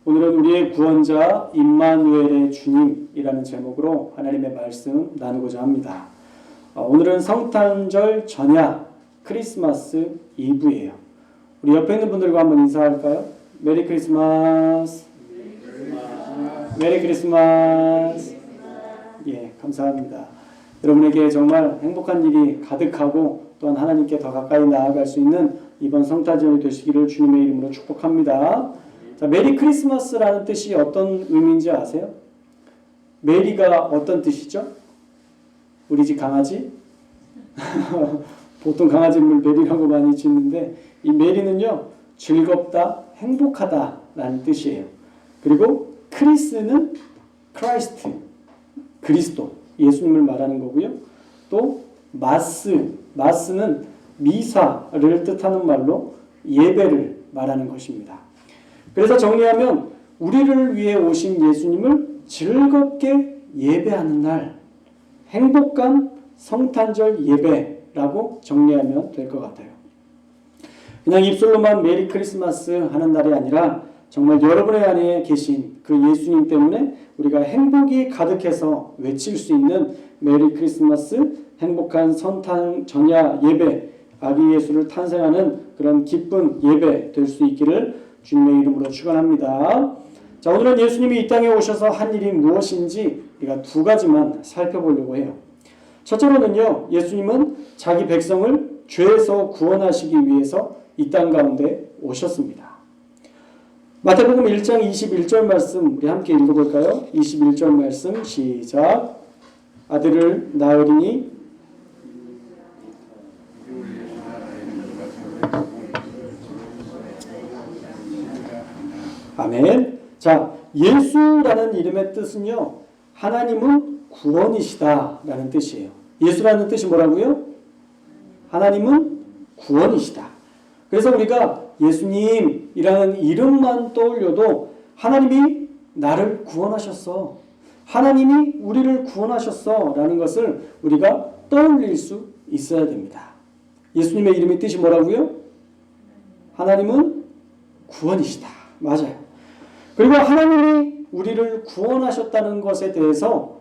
오늘은 우리의 구원자 임마누엘의 주님이라는 제목으로 하나님의 말씀 나누고자 합니다. 오늘은 성탄절 전야 크리스마스 이브예요. 우리 옆에 있는 분들과 한번 인사할까요? 메리 크리스마스. 메리 크리스마스. 예, 감사합니다. 여러분에게 정말 행복한 일이 가득하고 또한 하나님께 더 가까이 나아갈 수 있는 이번 성탄절이 되시기를 주님의 이름으로 축복합니다. 자, 메리 크리스마스라는 뜻이 어떤 의미인지 아세요? 메리가 어떤 뜻이죠? 우리 집 강아지? 보통 강아지 이름을 메리라고 많이 짓는데 이 메리는요, 즐겁다, 행복하다 라는 뜻이에요. 그리고 크리스는 크라이스트, 그리스도, 예수님을 말하는 거고요. 또 마스는 미사를 뜻하는 말로 예배를 말하는 것입니다. 그래서 정리하면 우리를 위해 오신 예수님을 즐겁게 예배하는 날, 행복한 성탄절 예배라고 정리하면 될 것 같아요. 그냥 입술로만 메리 크리스마스 하는 날이 아니라 정말 여러분의 안에 계신 그 예수님 때문에 우리가 행복이 가득해서 외칠 수 있는 메리 크리스마스, 행복한 성탄 전야 예배, 아기 예수를 탄생하는 그런 기쁜 예배 될 수 있기를 주님의 이름으로 축원합니다. 자, 오늘은 예수님이 이 땅에 오셔서 한 일이 무엇인지 우리가 두 가지만 살펴보려고 해요. 첫째로는요, 예수님은 자기 백성을 죄에서 구원하시기 위해서 이 땅 가운데 오셨습니다. 마태복음 1장 21절 말씀 우리 함께 읽어볼까요? 21절 말씀 시작. 아들을 낳으리니 아멘. 자, 예수라는 이름의 뜻은요, 하나님은 구원이시다 라는 뜻이에요. 예수라는 뜻이 뭐라고요? 하나님은 구원이시다. 그래서 우리가 예수님이라는 이름만 떠올려도 하나님이 나를 구원하셨어, 하나님이 우리를 구원하셨어 라는 것을 우리가 떠올릴 수 있어야 됩니다. 예수님의 이름의 뜻이 뭐라고요? 하나님은 구원이시다. 맞아요. 그리고 하나님이 우리를 구원하셨다는 것에 대해서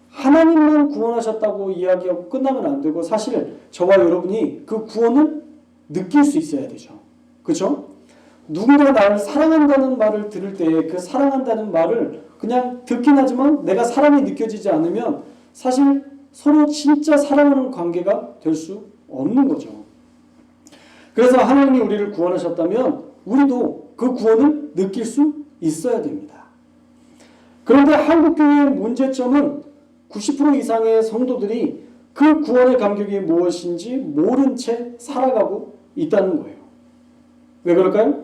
하나님만 구원하셨다고 이야기하고 끝나면 안 되고, 사실 저와 여러분이 그 구원을 느낄 수 있어야 되죠. 그렇죠? 누군가가 나를 사랑한다는 말을 들을 때 그 사랑한다는 말을 그냥 듣긴 하지만 내가 사랑이 느껴지지 않으면 사실 서로 진짜 사랑하는 관계가 될 수 없는 거죠. 그래서 하나님이 우리를 구원하셨다면 우리도 그 구원을 느낄 수 있어야 됩니다. 그런데 한국교회의 문제점은 90% 이상의 성도들이 그 구원의 감격이 무엇인지 모른 채 살아가고 있다는 거예요. 왜 그럴까요?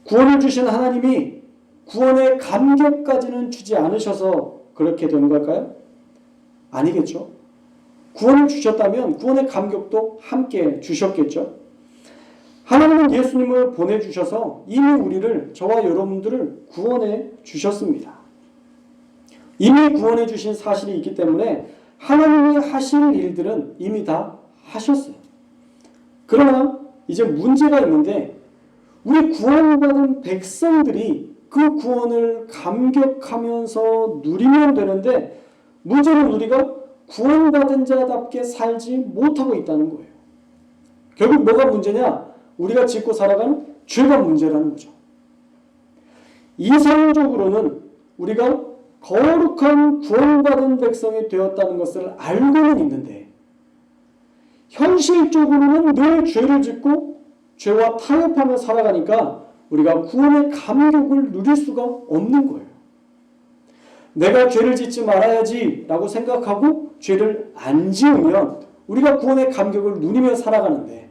구원을 주신 하나님이 구원의 감격까지는 주지 않으셔서 그렇게 되는 걸까요? 아니겠죠. 구원을 주셨다면 구원의 감격도 함께 주셨겠죠. 하나님은 예수님을 보내주셔서 이미 우리를, 저와 여러분들을 구원해 주셨습니다. 이미 구원해 주신 사실이 있기 때문에 하나님이 하실 일들은 이미 다 하셨어요. 그러나 이제 문제가 있는데, 우리 구원받은 백성들이 그 구원을 감격하면서 누리면 되는데, 문제는 우리가 구원받은 자답게 살지 못하고 있다는 거예요. 결국 뭐가 문제냐? 우리가 짓고 살아가는 죄가 문제라는 거죠. 이상적으로는 우리가 거룩한 구원받은 백성이 되었다는 것을 알고는 있는데, 현실적으로는 늘 죄를 짓고 죄와 타협하며 살아가니까 우리가 구원의 감격을 누릴 수가 없는 거예요. 내가 죄를 짓지 말아야지 라고 생각하고 죄를 안 지으면 우리가 구원의 감격을 누리며 살아가는데,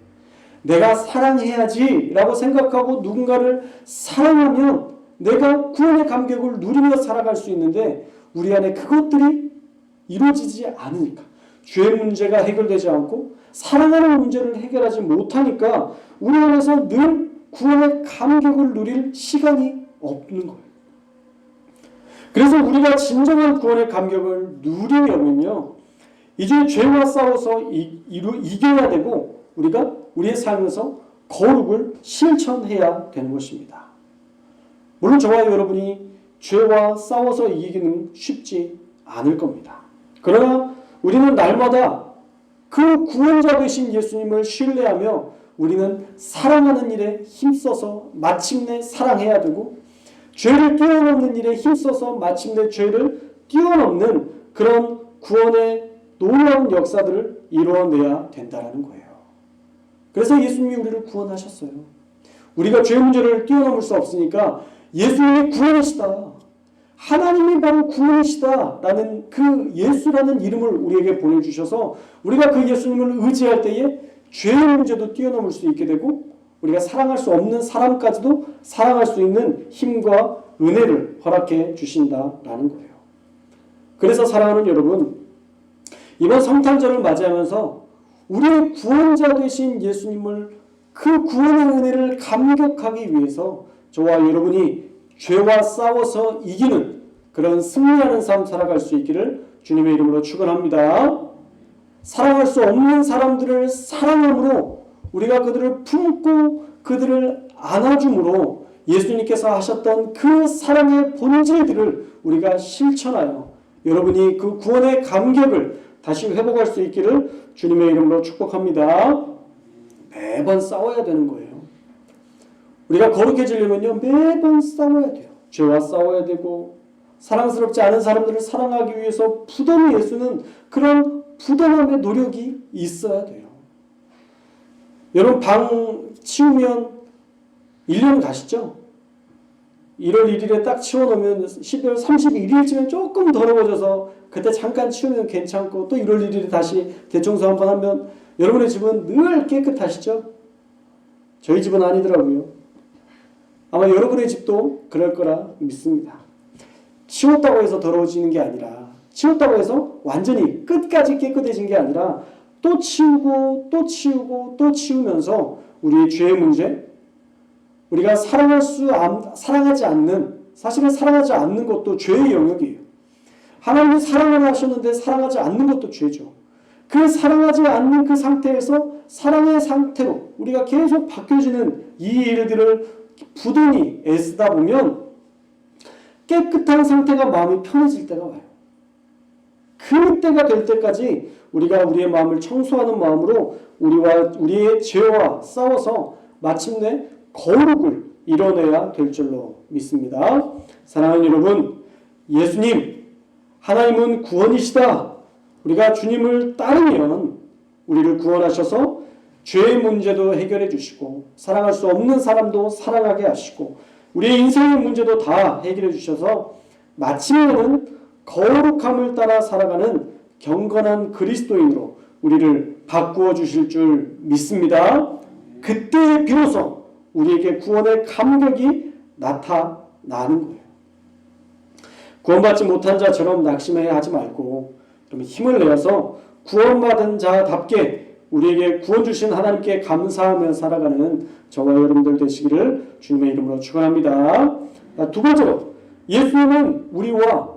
내가 사랑해야지 라고 생각하고 누군가를 사랑하면 내가 구원의 감격을 누리며 살아갈 수 있는데, 우리 안에 그것들이 이루어지지 않으니까, 죄 문제가 해결되지 않고 사랑하는 문제를 해결하지 못하니까 우리 안에서 늘 구원의 감격을 누릴 시간이 없는 거예요. 그래서 우리가 진정한 구원의 감격을 누리려면요, 이제 죄와 싸워서 이겨야 되고, 우리가 우리의 삶에서 거룩을 실천해야 되는 것입니다. 물론 저와 여러분이 죄와 싸워서 이기기는 쉽지 않을 겁니다. 그러나 우리는 날마다 그 구원자 되신 예수님을 신뢰하며 우리는 사랑하는 일에 힘써서 마침내 사랑해야 되고, 죄를 뛰어넘는 일에 힘써서 마침내 죄를 뛰어넘는 그런 구원의 놀라운 역사들을 이루어내야 된다는 거예요. 그래서 예수님이 우리를 구원하셨어요. 우리가 죄 문제를 뛰어넘을 수 없으니까 예수님이 구원이시다, 하나님이 바로 구원이시다 라는 그 예수라는 이름을 우리에게 보내주셔서 우리가 그 예수님을 의지할 때에 죄의 문제도 뛰어넘을 수 있게 되고, 우리가 사랑할 수 없는 사람까지도 사랑할 수 있는 힘과 은혜를 허락해 주신다라는 거예요. 그래서 사랑하는 여러분, 이번 성탄절을 맞이하면서 우리의 구원자 되신 예수님을, 그 구원의 은혜를 감격하기 위해서 저와 여러분이 죄와 싸워서 이기는 그런 승리하는 삶 살아갈 수 있기를 주님의 이름으로 축원합니다. 사랑할 수 없는 사람들을 사랑함으로, 우리가 그들을 품고 그들을 안아줌으로 예수님께서 하셨던 그 사랑의 본질들을 우리가 실천하여 여러분이 그 구원의 감격을 다시 회복할 수 있기를 주님의 이름으로 축복합니다. 매번 싸워야 되는 거예요. 우리가 거룩해지려면요, 매번 싸워야 돼요. 죄와 싸워야 되고, 사랑스럽지 않은 사람들을 사랑하기 위해서 부단히 예수는 그런 부단함의 노력이 있어야 돼요. 여러분, 방 치우면 1년 가시죠? 1월 1일에 딱 치워놓으면 12월 31일쯤에 조금 더러워져서 그때 잠깐 치우면 괜찮고, 또 1월 1일에 다시 대청소 한번 하면 여러분의 집은 늘 깨끗하시죠? 저희 집은 아니더라고요. 아마 여러분의 집도 그럴 거라 믿습니다. 치웠다고 해서 더러워지는 게 아니라, 치웠다고 해서 완전히 끝까지 깨끗해진 게 아니라 또 치우고 또 치우고 또 치우면서 우리의 죄의 문제, 우리가 사랑하지 않는, 사실은 사랑하지 않는 것도 죄의 영역이에요. 하나님이 사랑을 하셨는데 사랑하지 않는 것도 죄죠. 그 사랑하지 않는 그 상태에서 사랑의 상태로 우리가 계속 바뀌어지는 이 일들을 부단히 애쓰다 보면 깨끗한 상태가 마음이 편해질 때가 와요. 그때가 될 때까지 우리가 우리의 마음을 청소하는 마음으로 우리의 죄와 싸워서 마침내 거룩을 이뤄내야 될 줄로 믿습니다. 사랑하는 여러분, 예수님, 하나님은 구원이시다. 우리가 주님을 따르면 우리를 구원하셔서 죄의 문제도 해결해 주시고, 사랑할 수 없는 사람도 사랑하게 하시고, 우리의 인생의 문제도 다 해결해 주셔서 마침내는 거룩함을 따라 살아가는 경건한 그리스도인으로 우리를 바꾸어 주실 줄 믿습니다. 그때 비로소 우리에게 구원의 감격이 나타나는 거예요. 구원받지 못한 자처럼 낙심해 하지 말고, 그러면 힘을 내어서 구원받은 자답게 우리에게 구원 주신 하나님께 감사하며 살아가는 저와 여러분들 되시기를 주님의 이름으로 축원합니다. 두 번째로, 예수님은 우리와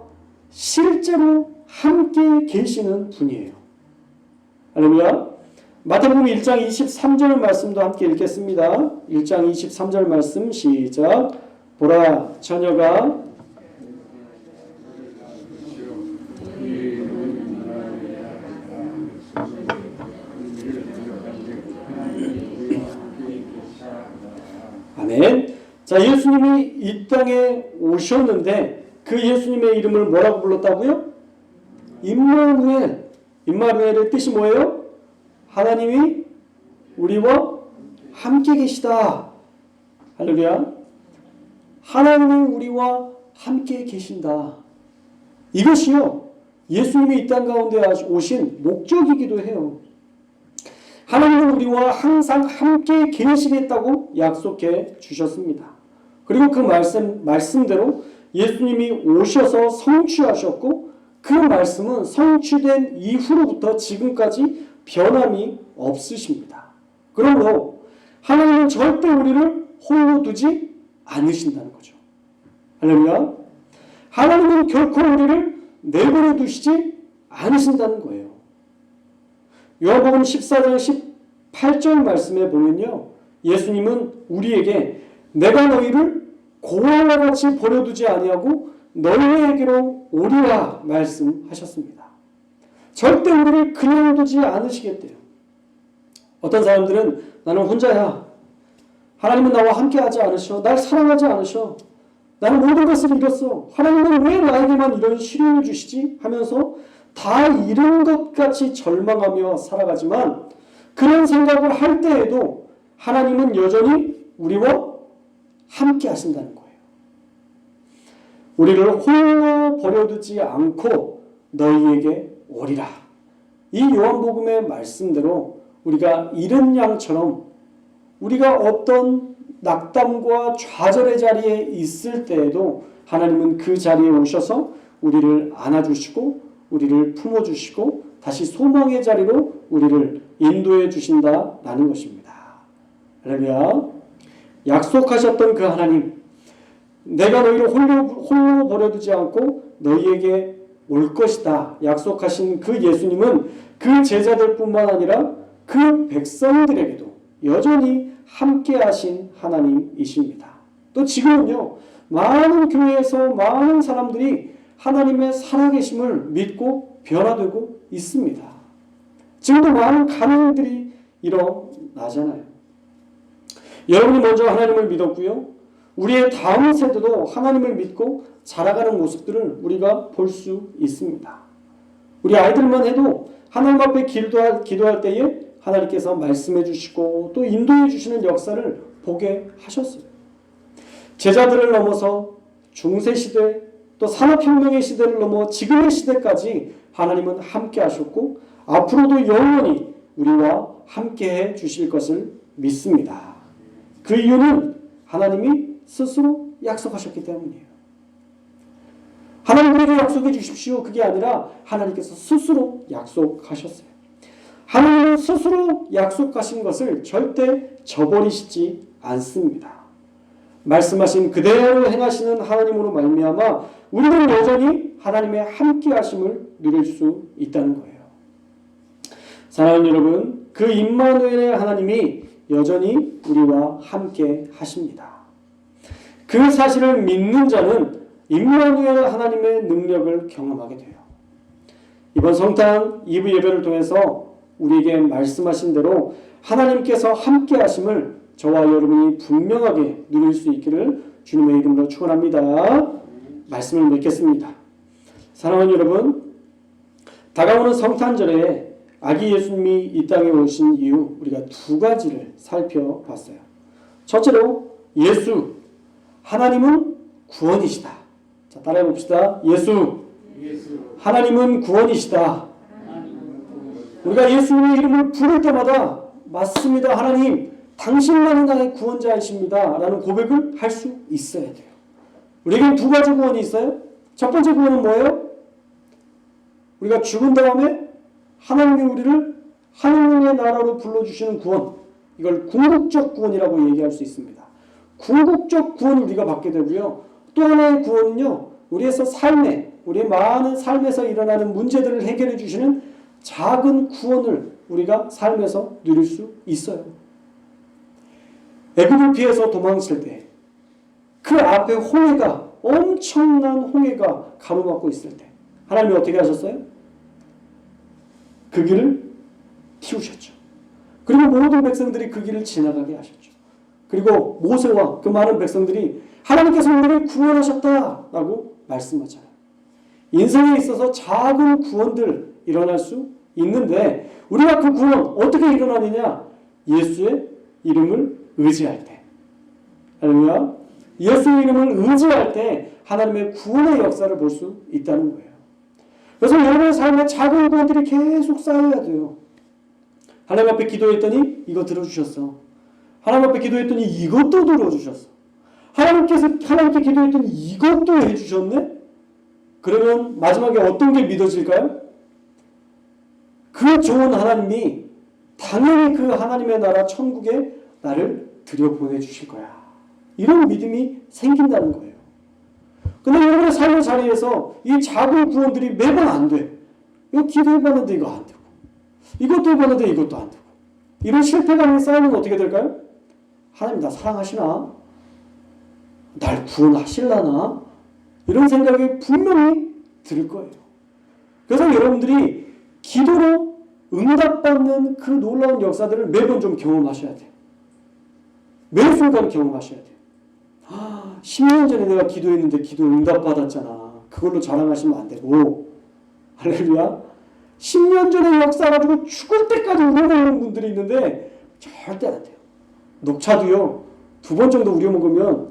실제로 함께 계시는 분이에요. 할렐루야. 마태복음 1장 23절 말씀도 함께 읽겠습니다. 1장 23절 말씀 시작. 보라, 처녀가 아멘. 자, 예수님이 이 땅에 오셨는데 그 예수님의 이름을 뭐라고 불렀다고요? 임마누엘. 임마누엘의 뜻이 뭐예요? 하나님이 우리와 함께 계시다. 할렐루야. 하나님이 우리와 함께 계신다. 이것이요, 예수님이 이 땅 가운데 오신 목적이기도 해요. 하나님은 우리와 항상 함께 계시겠다고 약속해 주셨습니다. 그리고 그 말씀대로 예수님이 오셔서 성취하셨고, 그 말씀은 성취된 이후로부터 지금까지 변함이 없으십니다. 그러므로 하나님은 절대 우리를 홀로 두지 않으신다는 거죠. 할렐루야. 하나님은 결코 우리를 내버려 두시지 않으신다는 거예요. 요한복음 14장 18절 말씀에 보면요, 예수님은 우리에게 내가 너희를 고아와 같이 버려두지 아니하고 너희에게로 오리라 말씀하셨습니다. 절대 우리를 그냥 두지 않으시겠대요. 어떤 사람들은 나는 혼자야. 하나님은 나와 함께하지 않으셔. 날 사랑하지 않으셔. 나는 모든 것을 잃었어. 하나님은 왜 나에게만 이런 시련을 주시지? 하면서 다 잃은 것 같이 절망하며 살아가지만 그런 생각을 할 때에도 하나님은 여전히 우리와 함께 하신다는 거예요. 우리를 홀로 버려두지 않고 너희에게 오리라. 이 요한복음의 말씀대로 우리가 잃은 양처럼 우리가 어떤 낙담과 좌절의 자리에 있을 때에도 하나님은 그 자리에 오셔서 우리를 안아주시고 우리를 품어주시고 다시 소망의 자리로 우리를 인도해 주신다라는 것입니다. 할렐루야. 약속하셨던 그 하나님, 내가 너희를 홀로 버려두지 않고 너희에게 올 것이다 약속하신 그 예수님은 그 제자들뿐만 아니라 그 백성들에게도 여전히 함께하신 하나님이십니다. 또 지금은요, 많은 교회에서 많은 사람들이 하나님의 살아계심을 믿고 변화되고 있습니다. 지금도 많은 가능들이 일어나잖아요. 여러분이 먼저 하나님을 믿었고요. 우리의 다음 세대도 하나님을 믿고 자라가는 모습들을 우리가 볼 수 있습니다. 우리 아이들만 해도 하나님 앞에 기도할 때에 하나님께서 말씀해 주시고 또 인도해 주시는 역사를 보게 하셨어요. 제자들을 넘어서 중세시대 또 산업혁명의 시대를 넘어 지금의 시대까지 하나님은 함께 하셨고 앞으로도 영원히 우리와 함께해 주실 것을 믿습니다. 그 이유는 하나님이 스스로 약속하셨기 때문이에요. 하나님 우리에게 약속해 주십시오. 그게 아니라 하나님께서 스스로 약속하셨어요. 하나님은 스스로 약속하신 것을 절대 저버리시지 않습니다. 말씀하신 그대로 행하시는 하나님으로 말미암아 우리는 여전히 하나님의 함께하심을 누릴 수 있다는 거예요. 사랑하는 여러분, 그 임마누엘의 하나님이 여전히 우리와 함께 하십니다. 그 사실을 믿는 자는 임마누엘 하나님의 능력을 경험하게 돼요. 이번 성탄 2부 예배를 통해서 우리에게 말씀하신 대로 하나님께서 함께 하심을 저와 여러분이 분명하게 누릴 수 있기를 주님의 이름으로 축원합니다. 말씀을 맺겠습니다. 사랑하는 여러분, 다가오는 성탄절에 아기 예수님이 이 땅에 오신 이유 우리가 두 가지를 살펴봤어요. 첫째로 예수, 하나님은 구원이시다. 자, 따라해 봅시다. 예수, 하나님은 구원이시다. 우리가 예수님의 이름을 부를 때마다 맞습니다. 하나님, 당신만이 나의 구원자이십니다. 라는 고백을 할 수 있어야 돼요. 우리에겐 두 가지 구원이 있어요. 첫 번째 구원은 뭐예요? 우리가 죽은 다음에 하나님이 우리를 하나님의 나라로 불러주시는 구원. 이걸 궁극적 구원이라고 얘기할 수 있습니다. 궁극적 구원을 우리가 받게 되고요. 또 하나의 구원은요, 우리의 많은 삶에서 일어나는 문제들을 해결해 주시는 작은 구원을 우리가 삶에서 누릴 수 있어요. 애굽을 피해서 도망칠 때 그 앞에 엄청난 홍해가 가로막고 있을 때 하나님이 어떻게 하셨어요? 그 길을 틔우셨죠. 그리고 모든 백성들이 그 길을 지나가게 하셨죠. 그리고 모세와 그 많은 백성들이 하나님께서 우리를 구원하셨다라고 말씀하잖아요. 인생에 있어서 작은 구원들 일어날 수 있는데 우리가 그 구원 어떻게 일어나느냐? 예수의 이름을 의지할 때. 할렐루야. 예수의 이름을 의지할 때 하나님의 구원의 역사를 볼 수 있다는 거예요. 그래서 여러분의 삶에 작은 구원들이 계속 쌓여야 돼요. 하나님 앞에 기도했더니 이거 들어주셨어. 하나님 앞에 기도했더니 이것도 들어주셨어. 하나님께 기도했더니 이것도 해주셨네? 그러면 마지막에 어떤 게 믿어질까요? 그 좋은 하나님이 당연히 그 하나님의 나라 천국에 나를 들여보내주실 거야. 이런 믿음이 생긴다는 거예요. 근데 여러분의 삶의 자리에서 이 작은 구원들이 매번 안 돼. 이거 기도해봤는데 이거 안 되고 이것도 해봤는데 이것도 안 되고 이런 실패감이 쌓이면 어떻게 될까요? 하나님 나 사랑하시나? 날 구원하실라나? 이런 생각이 분명히 들 거예요. 그래서 여러분들이 기도로 응답받는 그 놀라운 역사들을 매번 좀 경험하셔야 돼요. 매 순간 경험하셔야 돼요. 10년 전에 내가 기도했는데 기도 응답받았잖아. 그걸로 자랑하시면 안 되고, 할렐루야. 10년 전에 역사 가지고 죽을 때까지 우려먹는 분들이 있는데 절대 안 돼요. 녹차도요, 2번 정도 우려먹으면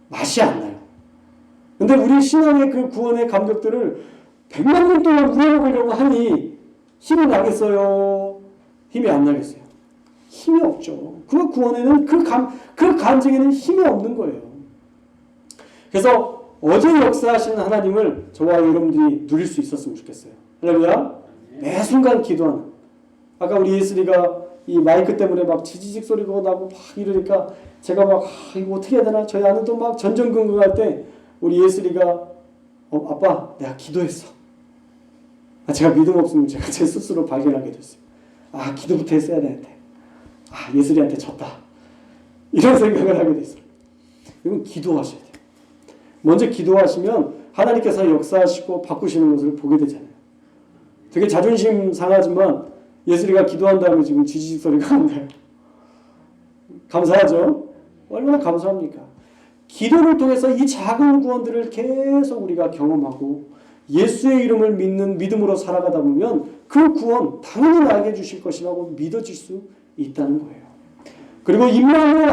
맛이 안 나요. 근데 우리 신앙의 그 구원의 감격들을 100만 년 동안 우려먹으려고 하니 힘이 나겠어요? 힘이 안 나겠어요? 힘이 없죠. 그 구원에는 그 간증에는 힘이 없는 거예요. 그래서 어제 역사하시는 하나님을 저와 여러분들이 누릴 수 있었으면 좋겠어요. 할렐루야. 매 순간 기도하는. 아까 우리 예슬이가 이 마이크 때문에 막 지지직 소리가 나고 막 이러니까 제가 막 이거 어떻게 해야 되나? 저희 아는 또 막 전전긍긍할 때 우리 예슬이가 아빠 내가 기도했어. 제가 믿음 없으면 제가 제 스스로 발견하게 됐어요. 기도부터 했어야 되는데 예슬이한테 졌다. 이런 생각을 하게 됐어요. 이건 기도하셔야 돼요. 먼저 기도하시면 하나님께서 역사하시고 바꾸시는 것을 보게 되잖아요. 되게 자존심 상하지만 예슬이가 기도한 다음에 지금 지지직 소리가 안 나요. 감사하죠? 얼마나 감사합니까? 기도를 통해서 이 작은 구원들을 계속 우리가 경험하고 예수의 이름을 믿는 믿음으로 살아가다 보면 그 구원 당연히 나에게 주실 것이라고 믿어질 수 있다는 거예요. 그리고 임마누엘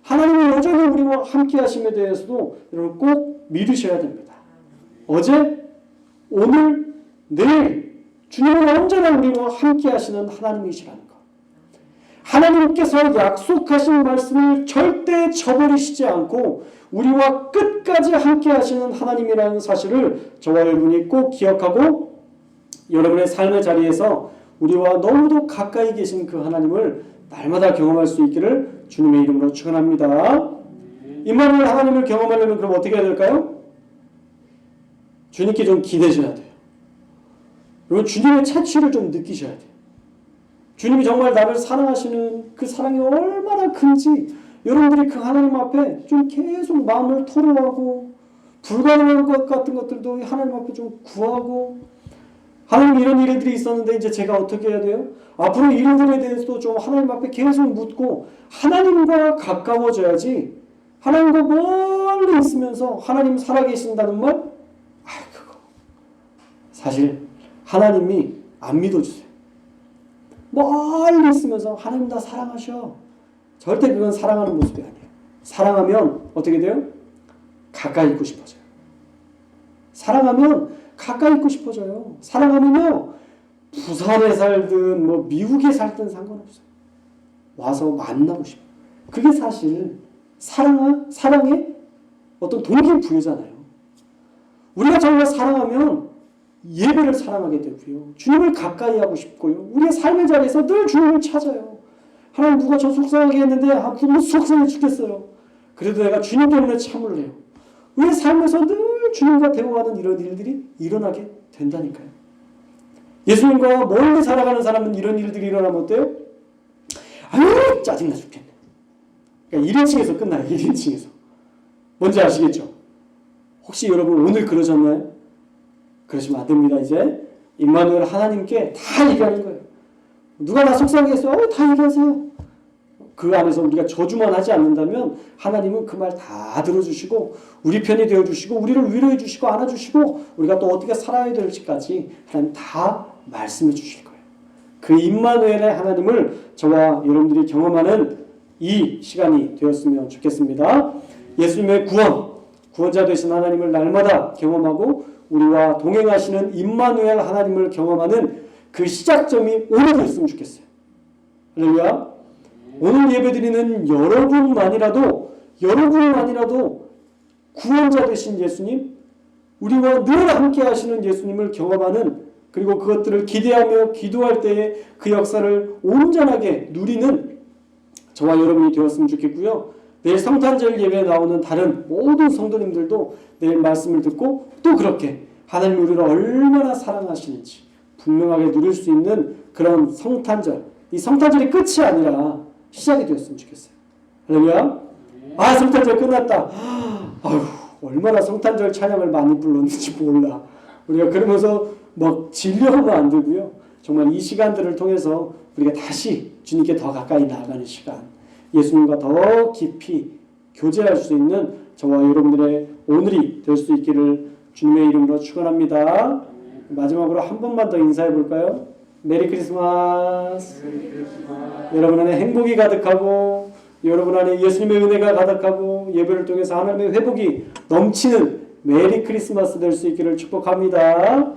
하나님이 여전히 우리와 함께 하심에 대해서도 여러분 꼭 믿으셔야 됩니다. 어제, 오늘, 내일 주님은 언제나 우리와 함께 하시는 하나님이시라는 것. 하나님께서 약속하신 말씀을 절대 저버리시지 않고 우리와 끝까지 함께 하시는 하나님이라는 사실을 저와 여러분이 꼭 기억하고 여러분의 삶의 자리에서 우리와 너무도 가까이 계신 그 하나님을 날마다 경험할 수 있기를 주님의 이름으로 축원합니다. 임마누엘 하나님을 경험하려면 그럼 어떻게 해야 될까요? 주님께 좀 기대셔야 돼요. 그리고 주님의 채취를 좀 느끼셔야 돼요. 주님이 정말 나를 사랑하시는 그 사랑이 얼마나 큰지 여러분들이 그 하나님 앞에 좀 계속 마음을 토로하고 불가능한 것 같은 것들도 하나님 앞에 좀 구하고 하나님 이런 일들이 있었는데 이제 제가 어떻게 해야 돼요? 앞으로 이런 일에 대해서도 좀 하나님 앞에 계속 묻고 하나님과 가까워져야지 하나님과 멀리 있으면서 하나님 살아계신다는 말? 그거 사실 하나님이 안 믿어주세요. 멀리 있으면서 하나님 나 사랑하셔. 절대 그건 사랑하는 모습이 아니에요. 사랑하면 어떻게 돼요? 가까이 있고 싶어져요. 사랑하면 가까이 있고 싶어져요. 사랑하면요 부산에 살든 뭐 미국에 살든 상관없어요. 와서 만나고 싶어요. 그게 사실 사랑의 어떤 동기부여잖아요. 우리가 정말 사랑하면 예배를 사랑하게 되고요. 주님을 가까이 하고 싶고요. 우리의 삶의 자리에서 늘 주님을 찾아요. 하나님 누가 저 속상하게 했는데 너무 속상해 죽겠어요. 그래도 내가 주님 때문에 참을 해요. 우리의 삶에서 늘 주님과 대화하는 이런 일들이 일어나게 된다니까요. 예수님과 멀리 살아가는 사람은 이런 일들이 일어나면 어때요? 아유 짜증나 죽겠네. 그러니까 1인칭에서 끝나요. 1인칭에서. 뭔지 아시겠죠? 혹시 여러분 오늘 그러셨나요? 그러시면 안 됩니다. 이제 임마누엘 하나님께 다 얘기하는 거예요. 누가 나 속상하게 했어요? 다 얘기하세요. 그 안에서 우리가 저주만 하지 않는다면 하나님은 그 말 다 들어주시고 우리 편이 되어주시고 우리를 위로해 주시고 안아주시고 우리가 또 어떻게 살아야 될지까지 하나님 다 말씀해 주실 거예요. 그 임마누엘의 하나님을 저와 여러분들이 경험하는 이 시간이 되었으면 좋겠습니다. 예수님의 구원자 되신 하나님을 날마다 경험하고 우리와 동행하시는 임마누엘 하나님을 경험하는 그 시작점이 오늘이었으면 좋겠어요. 할렐루야. 오늘 예배드리는 여러분만이라도 구원자 되신 예수님, 우리와 늘 함께 하시는 예수님을 경험하는 그리고 그것들을 기대하며 기도할 때에 그 역사를 온전하게 누리는 저와 여러분이 되었으면 좋겠고요. 내일 성탄절 예배에 나오는 다른 모든 성도님들도 내일 말씀을 듣고 또 그렇게 하나님 우리를 얼마나 사랑하시는지 분명하게 누릴 수 있는 그런 성탄절, 이 성탄절이 끝이 아니라 시작이 되었으면 좋겠어요. 할렐루야. 성탄절 끝났다. 아휴, 얼마나 성탄절 찬양을 많이 불렀는지 몰라. 우리가 그러면서 막 질려하면 안 되고요. 정말 이 시간들을 통해서 우리가 다시 주님께 더 가까이 나아가는 시간, 예수님과 더 깊이 교제할 수 있는 저와 여러분들의 오늘이 될 수 있기를 주님의 이름으로 축원합니다. 마지막으로 한 번만 더 인사해 볼까요? 메리 크리스마스. 여러분 안에 행복이 가득하고 여러분 안에 예수님의 은혜가 가득하고 예배를 통해서 하나님의 회복이 넘치는 메리 크리스마스 될 수 있기를 축복합니다.